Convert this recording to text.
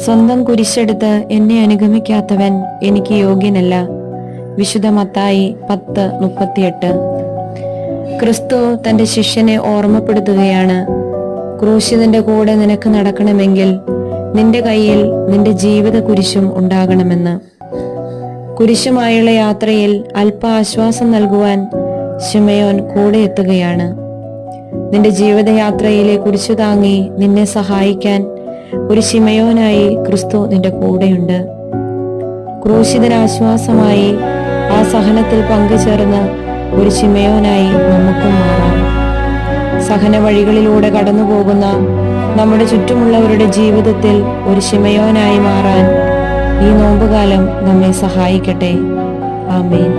സ്വന്തം കുരിശെടുത്ത് എന്നെ അനുഗമിക്കാത്തവൻ എനിക്ക് യോഗ്യനല്ല. വിശുദ്ധ മത്തായി 10:38. ക്രിസ്തു തന്റെ ശിഷ്യനെ ഓർമ്മപ്പെടുത്തുകയാണ്, ക്രൂശിതന്റെ കൂടെ നിനക്ക് നടക്കണമെങ്കിൽ നിന്റെ കയ്യിൽ നിന്റെ ജീവിത കുരിശും ഉണ്ടാകണമെന്ന്. കുരിശുമായുള്ള യാത്രയിൽ അല്പ ആശ്വാസം നൽകുവാൻ ശിമയോൻ കൂടെ എത്തുകയാണ്. നിന്റെ ജീവിതയാത്രയിലെ കുരിശു താങ്ങി നിന്നെ സഹായിക്കാൻ ഒരു ശിമയോനായി ക്രിസ്തു നിന്റെ കൂടെയുണ്ട്. ക്രൂശിതനാശ്വാസമായി ആ സഹനത്തിൽ പങ്കുചേർന്ന് ഒരു ശിമയോനായി നമുക്കും മാറാം. സഹന വഴികളിലൂടെ കടന്നു പോകുന്ന നമ്മുടെ ചുറ്റുമുള്ളവരുടെ ജീവിതത്തിൽ ഒരു ശിമയോനായി മാറാൻ ഈ നോമ്പുകാലം നമ്മെ സഹായിക്കട്ടെ. ആമേൻ.